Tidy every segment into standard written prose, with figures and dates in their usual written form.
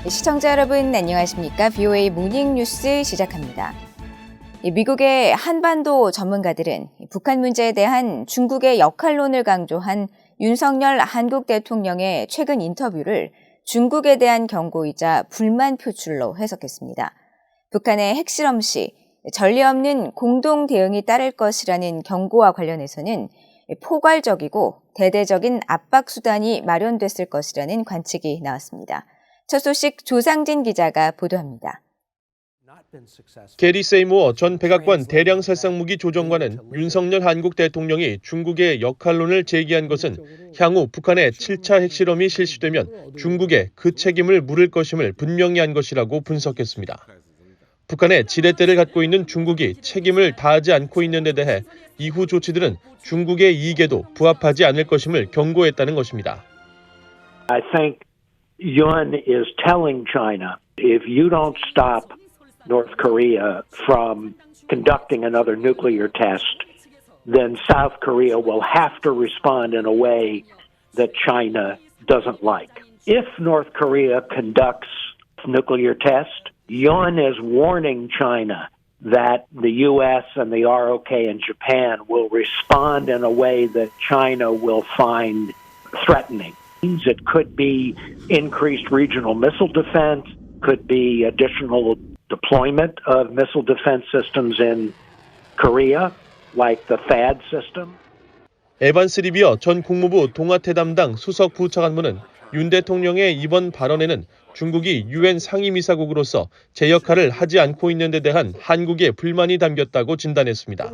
시청자 여러분 안녕하십니까? VOA 모닝뉴스 시작합니다. 미국의 한반도 전문가들은 북한 문제에 대한 중국의 역할론을 강조한 윤석열 한국 대통령의 최근 인터뷰를 중국에 대한 경고이자 불만 표출로 해석했습니다. 북한의 핵실험 시 전례 없는 공동 대응이 따를 것이라는 경고와 관련해서는 포괄적이고 대대적인 압박 수단이 마련됐을 것이라는 관측이 나왔습니다. 첫 소식 조상진 기자가 보도합니다. 게리 세이모어 전 백악관 대량살상무기 조정관은 윤석열 한국 대통령이 중국의 역할론을 제기한 것은 향후 북한의 7차 핵실험이 실시되면 중국에 그 책임을 물을 것임을 분명히 한 것이라고 분석했습니다. 북한의 지렛대를 갖고 있는 중국이 책임을 다하지 않고 있는 데 대해 이후 조치들은 중국의 이익에도 부합하지 않을 것임을 경고했다는 것입니다. I think Yun is telling China, if you don't stop North Korea from conducting another nuclear test, then South Korea will have to respond in a way that China doesn't like. If North Korea conducts nuclear test, Yun is warning China that the U.S. and the ROK and Japan will respond in a way that China will find threatening. It could be increased regional missile defense, could be additional deployment of missile defense systems in Korea, like the THAAD system. 에반스 리비어 전 국무부 동아태 담당 수석 부차관보는 윤 대통령의 이번 발언에는 중국이 유엔 상임이사국으로서 제 역할을 하지 않고 있는 데 대한 한국의 불만이 담겼다고 진단했습니다.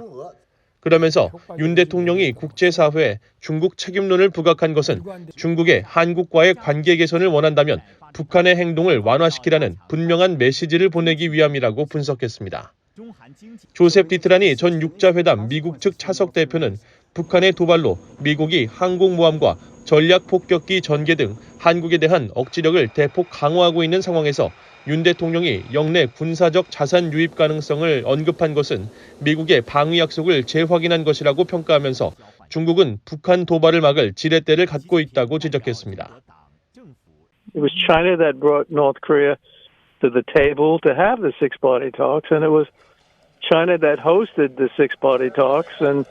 그러면서 윤 대통령이 국제사회에 중국 책임론을 부각한 것은 중국의 한국과의 관계 개선을 원한다면 북한의 행동을 완화시키라는 분명한 메시지를 보내기 위함이라고 분석했습니다. 조셉 디트라니 전 육자회담 미국 측 차석 대표는 북한의 도발로 미국이 항공모함과 전략폭격기 전개 등 한국에 대한 억지력을 대폭 강화하고 있는 상황에서 윤 대통령이 영내 군사적 자산 유입 가능성을 언급한 것은 미국의 방위 약속을 재확인한 것이라고 평가하면서 중국은 북한 도발을 막을 지렛대를 갖고 있다고 지적했습니다. It was China that brought North Korea to the table to have the six-party talks, and it was China that hosted the six-party talks, and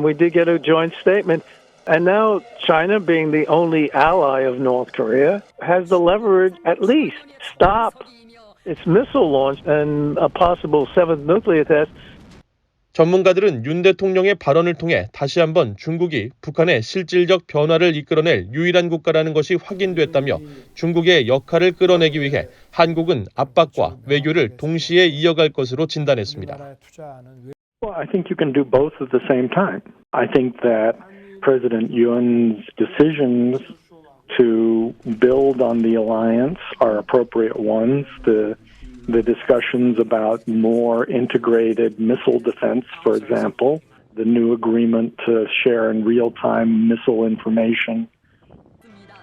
we did get a joint statement. And now China, being the only ally of North Korea, has the leverage at least stop its missile launch and a possible seventh nuclear test. 전문가들은 윤 대통령의 발언을 통해 다시 한번 중국이 북한의 실질적 변화를 이끌어낼 유일한 국가라는 것이 확인됐다며 중국의 역할을 끌어내기 위해 한국은 압박과 외교를 동시에 이어갈 것으로 진단했습니다. Well, I think you can do both at the same time. I think that President Yun's decisions to build on the alliance are appropriate ones. The discussions about more integrated missile defense, for example, the new agreement to share in real-time missile information.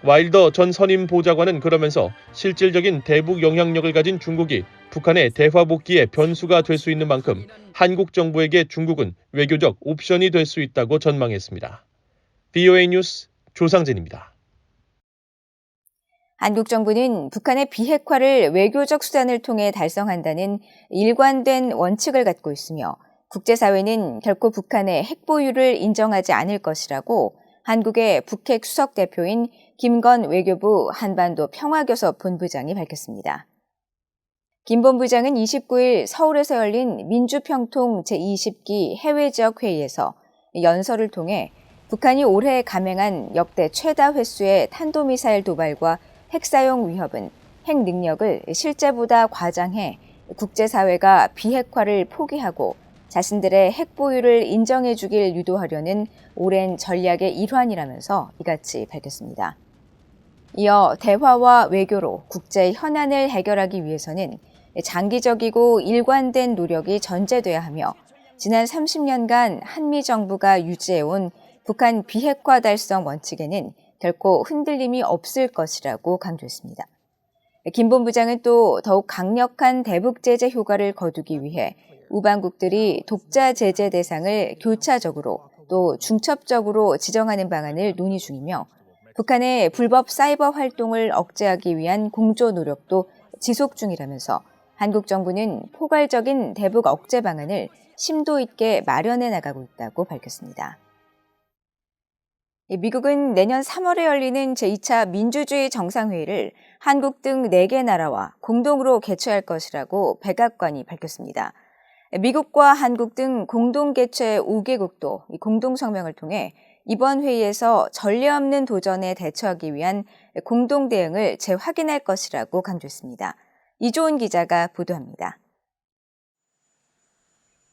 와일더 전 선임 보좌관은 그러면서 실질적인 대북 영향력을 가진 중국이 북한의 대화 복귀의 변수가 될 수 있는 만큼 한국 정부에게 중국은 외교적 옵션이 될 수 있다고 전망했습니다. VOA 뉴스 조상진입니다. 한국 정부는 북한의 비핵화를 외교적 수단을 통해 달성한다는 일관된 원칙을 갖고 있으며 국제사회는 결코 북한의 핵보유를 인정하지 않을 것이라고 한국의 북핵 수석 대표인 김건 외교부 한반도 평화교섭 본부장이 밝혔습니다. 김 본부장은 29일 서울에서 열린 민주평통 제20기 해외지역회의에서 연설을 통해 북한이 올해 감행한 역대 최다 횟수의 탄도미사일 도발과 핵사용 위협은 핵 능력을 실제보다 과장해 국제사회가 비핵화를 포기하고 자신들의 핵보유를 인정해 주길 유도하려는 오랜 전략의 일환이라면서 이같이 밝혔습니다. 이어 대화와 외교로 국제 현안을 해결하기 위해서는 장기적이고 일관된 노력이 전제돼야 하며 지난 30년간 한미 정부가 유지해온 북한 비핵화 달성 원칙에는 결코 흔들림이 없을 것이라고 강조했습니다. 김 본부장은 또 더욱 강력한 대북 제재 효과를 거두기 위해 우방국들이 독자 제재 대상을 교차적으로 또 중첩적으로 지정하는 방안을 논의 중이며 북한의 불법 사이버 활동을 억제하기 위한 공조 노력도 지속 중이라면서 한국 정부는 포괄적인 대북 억제 방안을 심도 있게 마련해 나가고 있다고 밝혔습니다. 미국은 내년 3월에 열리는 제2차 민주주의 정상회의를 한국 등 4개 나라와 공동으로 개최할 것이라고 백악관이 밝혔습니다. 미국과 한국 등 공동 개최 5개국도 공동성명을 통해 이번 회의에서 전례 없는 도전에 대처하기 위한 공동 대응을 재확인할 것이라고 강조했습니다. 이조은 기자가 보도합니다.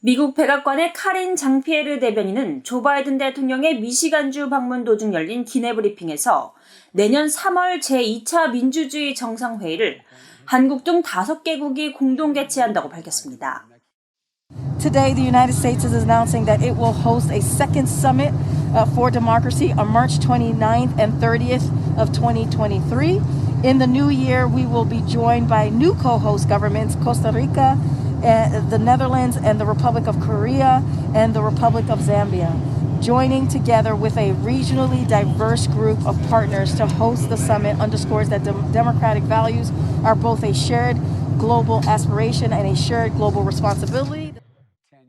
미국 백악관의 카린 장피에르 대변인은 조 바이든 대통령의 미시간주 방문 도중 열린 기내 브리핑에서 내년 3월 제2차 민주주의 정상회의를 한국 등 5개국이 공동 개최한다고 밝혔습니다. Today, the United States is announcing that it will host a second summit for democracy on March 29th and 30th of 2023. In the new year, we will be joined by new co-host governments, Costa Rica, the Netherlands, and the Republic of Korea, and the Republic of Zambia, joining together with a regionally diverse group of partners to host the summit underscores that democratic values are both a shared global aspiration and a shared global responsibility.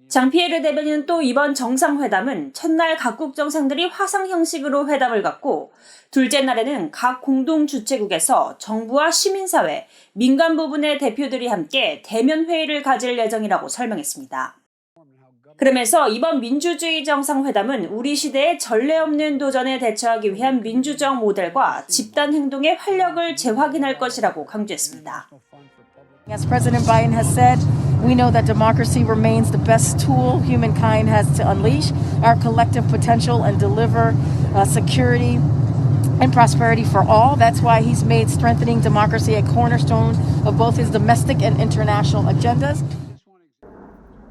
장피에르 대변인은 또 이번 정상회담은 첫날 각국 정상들이 화상 형식으로 회담을 갖고 둘째 날에는 각 공동 주최국에서 정부와 시민사회, 민간 부분의 대표들이 함께 대면 회의를 가질 예정이라고 설명했습니다. 그러면서 이번 민주주의 정상회담은 우리 시대의 전례 없는 도전에 대처하기 위한 민주적 모델과 집단 행동의 활력을 재확인할 것이라고 강조했습니다. As President Biden has said, we know that democracy remains the best tool humankind has to unleash our collective potential and deliver security and prosperity for all. That's why he's made strengthening democracy a cornerstone of both his domestic and international agendas.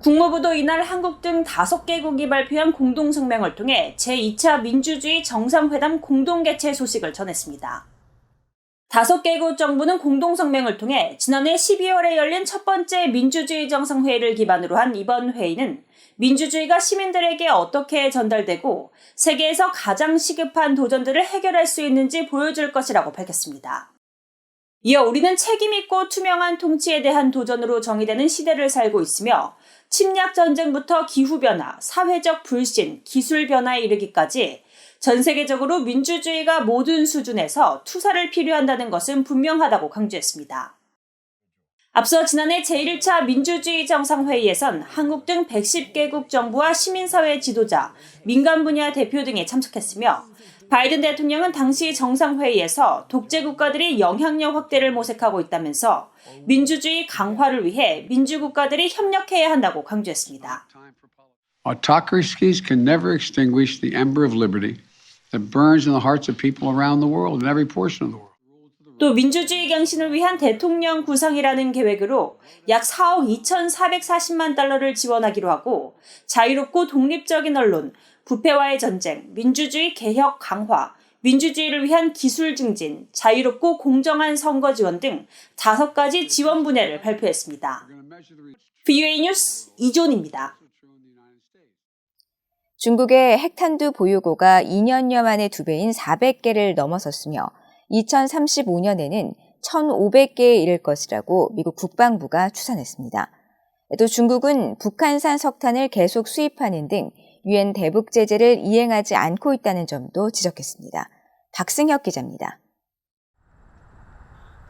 국무부도 이날 한국 등 5개국이 발표한 공동성명을 통해 제2차 민주주의 정상회담 공동 개최 소식을 전했습니다. 5개국 정부는 공동성명을 통해 지난해 12월에 열린 첫 번째 민주주의 정상회의를 기반으로 한 이번 회의는 민주주의가 시민들에게 어떻게 전달되고 세계에서 가장 시급한 도전들을 해결할 수 있는지 보여줄 것이라고 밝혔습니다. 이어 우리는 책임있고 투명한 통치에 대한 도전으로 정의되는 시대를 살고 있으며 침략 전쟁부터 기후변화, 사회적 불신, 기술 변화에 이르기까지 전 세계적으로 민주주의가 모든 수준에서 투사를 필요한다는 것은 분명하다고 강조했습니다. 앞서 지난해 제1차 민주주의 정상회의에선 한국 등 110개국 정부와 시민사회 지도자, 민간 분야 대표 등이 참석했으며 바이든 대통령은 당시 정상회의에서 독재 국가들이 영향력 확대를 모색하고 있다면서 민주주의 강화를 위해 민주국가들이 협력해야 한다고 강조했습니다. Autocracies can never extinguish the ember of liberty that burns in the hearts of people around the world, in every portion of the world. 또 민주주의 갱신을 위한 대통령 구상이라는 계획으로 약 4억 2,440만 달러를 지원하기로 하고 자유롭고 독립적인 언론, 부패와의 전쟁, 민주주의 개혁 강화, 민주주의를 위한 기술 증진, 자유롭고 공정한 선거 지원 등 5가지 지원 분야를 발표했습니다. VOA 뉴스 이존입니다. 중국의 핵탄두 보유고가 2년여 만에 2배인 400개를 넘어섰으며 2035년에는 1,500개에 이를 것이라고 미국 국방부가 추산했습니다. 또 중국은 북한산 석탄을 계속 수입하는 등 유엔 대북 제재를 이행하지 않고 있다는 점도 지적했습니다. 박승혁 기자입니다.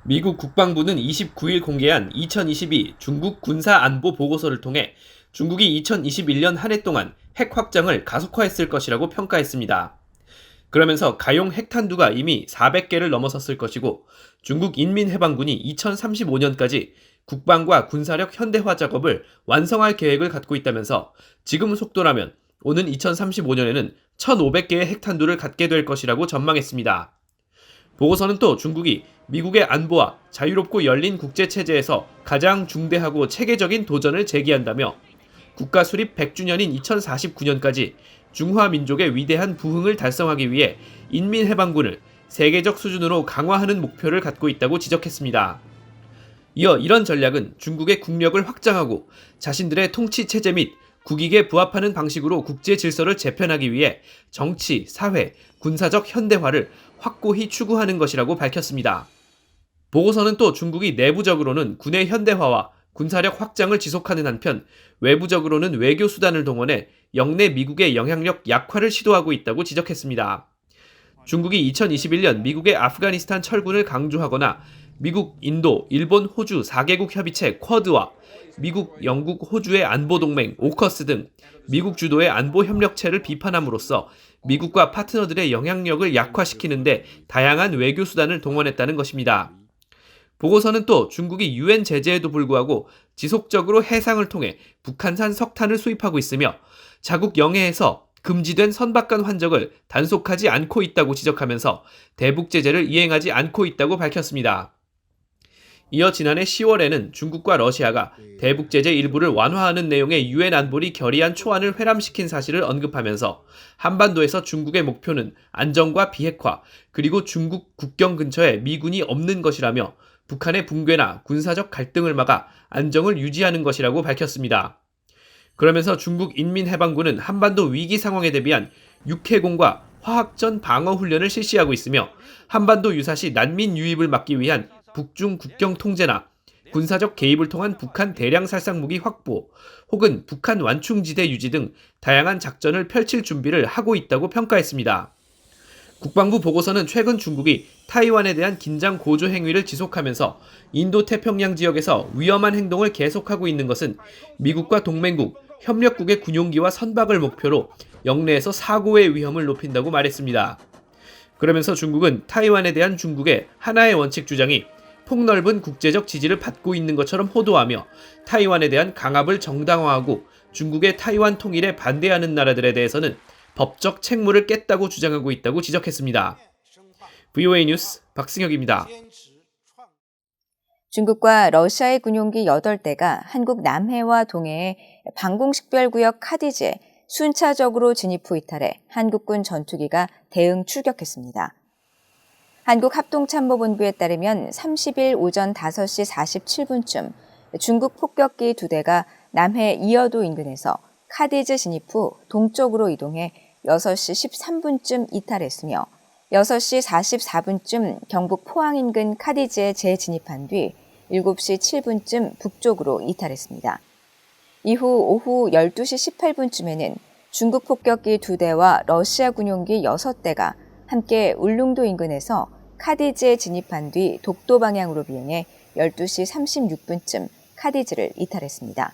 미국 국방부는 29일 공개한 2022 중국 군사안보 보고서를 통해 중국이 2021년 한 해 동안 핵 확장을 가속화했을 것이라고 평가했습니다. 그러면서 가용 핵탄두가 이미 400개를 넘어섰을 것이고 중국 인민해방군이 2035년까지 국방과 군사력 현대화 작업을 완성할 계획을 갖고 있다면서 지금 속도라면 오는 2035년에는 1,500개의 핵탄두를 갖게 될 것이라고 전망했습니다. 보고서는 또 중국이 미국의 안보와 자유롭고 열린 국제체제에서 가장 중대하고 체계적인 도전을 제기한다며 국가 수립 100주년인 2049년까지 중화민족의 위대한 부흥을 달성하기 위해 인민해방군을 세계적 수준으로 강화하는 목표를 갖고 있다고 지적했습니다. 이어 이런 전략은 중국의 국력을 확장하고 자신들의 통치체제 및 국익에 부합하는 방식으로 국제 질서를 재편하기 위해 정치, 사회, 군사적 현대화를 확고히 추구하는 것이라고 밝혔습니다. 보고서는 또 중국이 내부적으로는 군의 현대화와 군사력 확장을 지속하는 한편 외부적으로는 외교 수단을 동원해 영내 미국의 영향력 약화를 시도하고 있다고 지적했습니다. 중국이 2021년 미국의 아프가니스탄 철군을 강조하거나 미국, 인도, 일본, 호주 4개국 협의체 쿼드와 미국, 영국, 호주의 안보동맹 오커스 등 미국 주도의 안보협력체를 비판함으로써 미국과 파트너들의 영향력을 약화시키는데 다양한 외교 수단을 동원했다는 것입니다. 보고서는 또 중국이 유엔 제재에도 불구하고 지속적으로 해상을 통해 북한산 석탄을 수입하고 있으며 자국 영해에서 금지된 선박간 환적을 단속하지 않고 있다고 지적하면서 대북 제재를 이행하지 않고 있다고 밝혔습니다. 이어 지난해 10월에는 중국과 러시아가 대북 제재 일부를 완화하는 내용의 유엔 안보리 결의안 초안을 회람시킨 사실을 언급하면서 한반도에서 중국의 목표는 안정과 비핵화 그리고 중국 국경 근처에 미군이 없는 것이라며 북한의 붕괴나 군사적 갈등을 막아 안정을 유지하는 것이라고 밝혔습니다. 그러면서 중국 인민해방군은 한반도 위기 상황에 대비한 육해공과 화학전 방어 훈련을 실시하고 있으며 한반도 유사시 난민 유입을 막기 위한 북중 국경 통제나 군사적 개입을 통한 북한 대량 살상 무기 확보 혹은 북한 완충지대 유지 등 다양한 작전을 펼칠 준비를 하고 있다고 평가했습니다. 국방부 보고서는 최근 중국이 타이완에 대한 긴장 고조 행위를 지속하면서 인도태평양 지역에서 위험한 행동을 계속하고 있는 것은 미국과 동맹국, 협력국의 군용기와 선박을 목표로 영내에서 사고의 위험을 높인다고 말했습니다. 그러면서 중국은 타이완에 대한 중국의 하나의 원칙 주장이 폭넓은 국제적 지지를 받고 있는 것처럼 호도하며 타이완에 대한 강압을 정당화하고 중국의 타이완 통일에 반대하는 나라들에 대해서는 법적 책무를 깼다고 주장하고 있다고 지적했습니다. VOA 뉴스 박승혁입니다. 중국과 러시아의 군용기 8대가 한국 남해와 동해의 방공식별구역 카디지에 순차적으로 진입 후 이탈해 한국군 전투기가 대응 출격했습니다. 한국합동참모본부에 따르면 30일 오전 5시 47분쯤 중국 폭격기 2대가 남해 이어도 인근에서 카디즈 진입 후 동쪽으로 이동해 6시 13분쯤 이탈했으며 6시 44분쯤 경북 포항 인근 카디즈에 재진입한 뒤 7시 7분쯤 북쪽으로 이탈했습니다. 이후 오후 12시 18분쯤에는 중국 폭격기 2대와 러시아 군용기 6대가 함께 울릉도 인근에서 카디즈에 진입한 뒤 독도 방향으로 비행해 12시 36분쯤 카디즈를 이탈했습니다.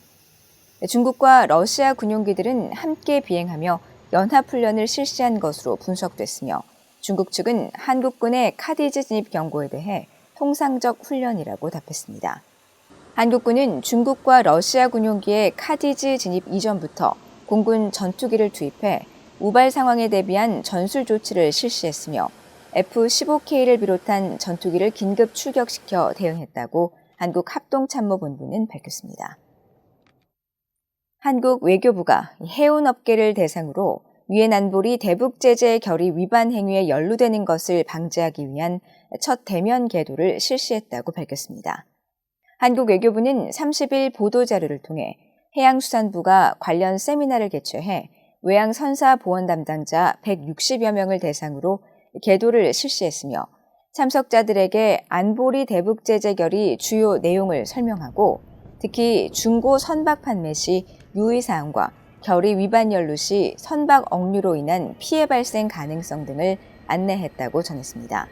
중국과 러시아 군용기들은 함께 비행하며 연합훈련을 실시한 것으로 분석됐으며 중국 측은 한국군의 카디즈 진입 경고에 대해 통상적 훈련이라고 답했습니다. 한국군은 중국과 러시아 군용기의 카디즈 진입 이전부터 공군 전투기를 투입해 우발 상황에 대비한 전술 조치를 실시했으며 F-15K를 비롯한 전투기를 긴급 출격시켜 대응했다고 한국합동참모본부는 밝혔습니다. 한국 외교부가 해운업계를 대상으로 유엔 안보리 대북 제재 결의 위반 행위에 연루되는 것을 방지하기 위한 첫 대면 계도를 실시했다고 밝혔습니다. 한국 외교부는 30일 보도자료를 통해 해양수산부가 관련 세미나를 개최해 외양 선사 보원 담당자 160여 명을 대상으로 계도를 실시했으며 참석자들에게 안보리 대북 제재 결의 주요 내용을 설명하고 특히 중고 선박 판매 시 유의사항과 결의 위반 연루 시 선박 억류로 인한 피해 발생 가능성 등을 안내했다고 전했습니다.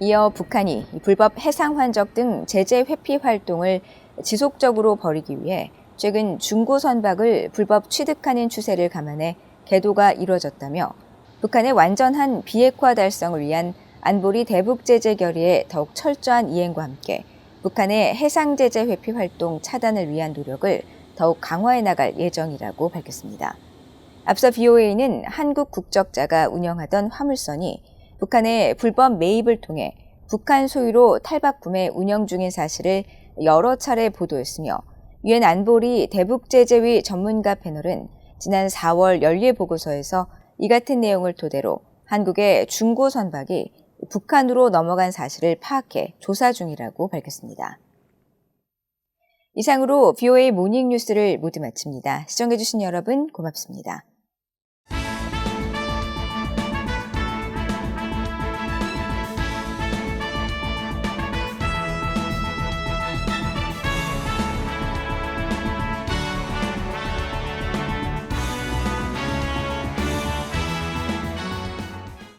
이어 북한이 불법 해상 환적 등 제재 회피 활동을 지속적으로 벌이기 위해 최근 중고 선박을 불법 취득하는 추세를 감안해 계도가 이루어졌다며 북한의 완전한 비핵화 달성을 위한 안보리 대북 제재 결의의 더욱 철저한 이행과 함께 북한의 해상 제재 회피 활동 차단을 위한 노력을 더욱 강화해 나갈 예정이라고 밝혔습니다. 앞서 BOA는 한국 국적자가 운영하던 화물선이 북한의 불법 매입을 통해 북한 소유로 탈박 구매 운영 중인 사실을 여러 차례 보도했으며 유엔 안보리 대북 제재위 전문가 패널은 지난 4월 연례 보고서에서 이 같은 내용을 토대로 한국의 중고 선박이 북한으로 넘어간 사실을 파악해 조사 중이라고 밝혔습니다. 이상으로 BOA 모닝뉴스를 모두 마칩니다. 시청해주신 여러분 고맙습니다.